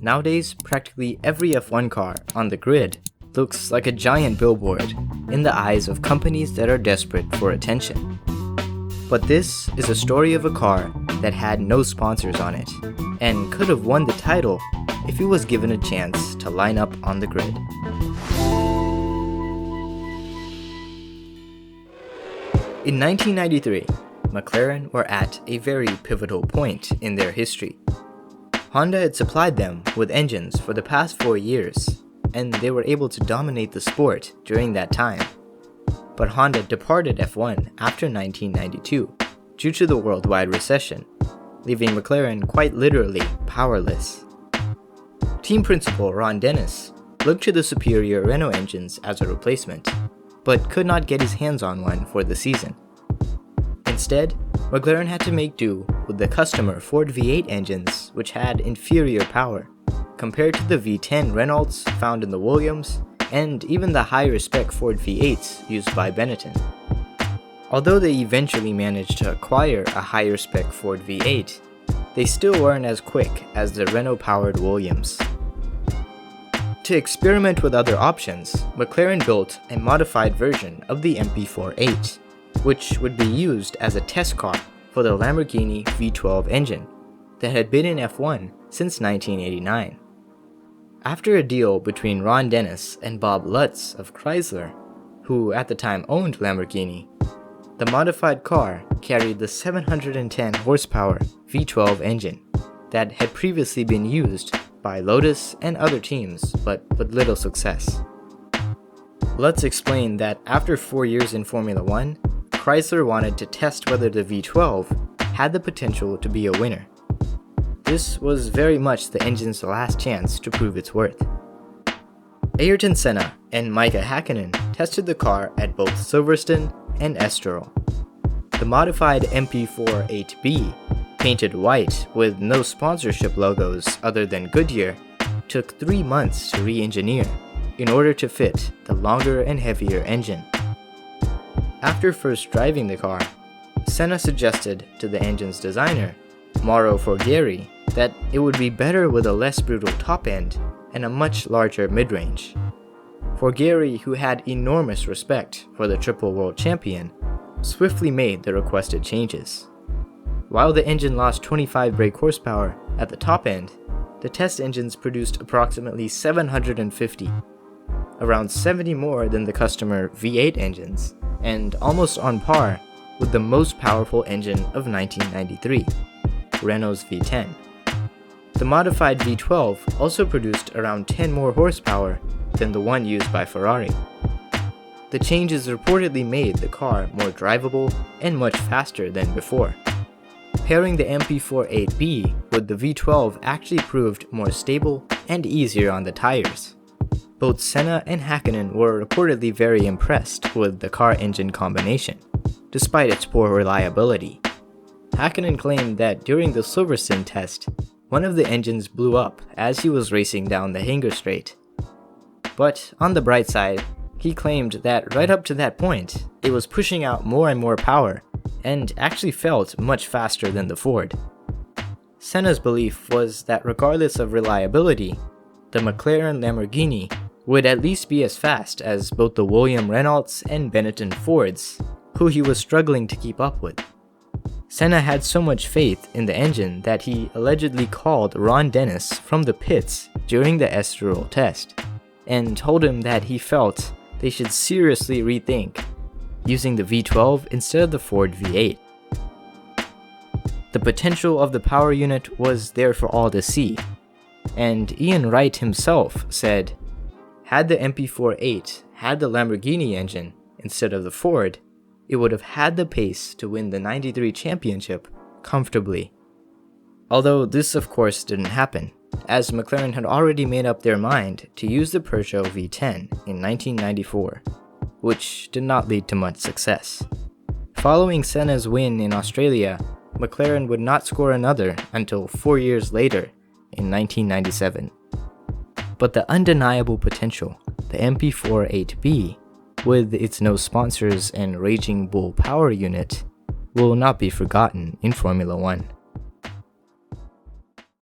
Nowadays, practically every F1 car on the grid looks like a giant billboard in the eyes of companies that are desperate for attention. But this is a story of a car that had no sponsors on it, and could have won the title if it was given a chance to line up on the grid. In 1993, McLaren were at a very pivotal point in their history. Honda had supplied them with engines for the past 4 years, and they were able to dominate the sport during that time. But Honda departed F1 after 1992 due to the worldwide recession, leaving McLaren quite literally powerless. Team principal Ron Dennis looked to the superior Renault engines as a replacement, but could not get his hands on one for the season. Instead, McLaren had to make do with the customer Ford V8 engines, which had inferior power compared to the V10 Renaults found in the Williams and even the higher spec Ford V8s used by Benetton. Although they eventually managed to acquire a higher spec Ford V8, they still weren't as quick as the Renault-powered Williams. To experiment with other options, McLaren built a modified version of the MP48, which would be used as a test car for the Lamborghini V12 engine that had been in F1 since 1989. After a deal between Ron Dennis and Bob Lutz of Chrysler, who at the time owned Lamborghini, the modified car carried the 710 horsepower V12 engine that had previously been used by Lotus and other teams, but with little success. Lutz explained that after 4 years in Formula 1, Chrysler wanted to test whether the V12 had the potential to be a winner. This was very much the engine's last chance to prove its worth. Ayrton Senna and Mika Hakkinen tested the car at both Silverstone and Estoril. The modified MP48B, painted white with no sponsorship logos other than Goodyear, took 3 months to re-engineer in order to fit the longer and heavier engine. After first driving the car, Senna suggested to the engine's designer, Mauro Forghieri, that it would be better with a less brutal top end and a much larger mid-range. Forghieri, who had enormous respect for the triple world champion, swiftly made the requested changes. While the engine lost 25 brake horsepower at the top end, the test engines produced approximately 750, around 70 more than the customer V8 engines, and almost on par with the most powerful engine of 1993, Renault's V10. The modified V12 also produced around 10 more horsepower than the one used by Ferrari. The changes reportedly made the car more drivable and much faster than before. Pairing the MP48B with the V12 actually proved more stable and easier on the tires. Both Senna and Hakkinen were reportedly very impressed with the car-engine combination, despite its poor reliability. Hakkinen claimed that during the Silverstone test, one of the engines blew up as he was racing down the Hanger Straight. But on the bright side, he claimed that right up to that point, it was pushing out more and more power, and actually felt much faster than the Ford. Senna's belief was that regardless of reliability, the McLaren Lamborghini would at least be as fast as both the William Renaults and Benetton Fords, who he was struggling to keep up with. Senna had so much faith in the engine that he allegedly called Ron Dennis from the pits during the Estoril test, and told him that he felt they should seriously rethink using the V12 instead of the Ford V8. The potential of the power unit was there for all to see, and Ian Wright himself said, had the MP48 had the Lamborghini engine instead of the Ford, it would have had the pace to win the '93 championship comfortably. Although this of course didn't happen, as McLaren had already made up their mind to use the Peugeot V10 in 1994, which did not lead to much success. Following Senna's win in Australia, McLaren would not score another until 4 years later in 1997. But the undeniable potential, the MP48B, with its no sponsors and Raging Bull power unit, will not be forgotten in Formula 1.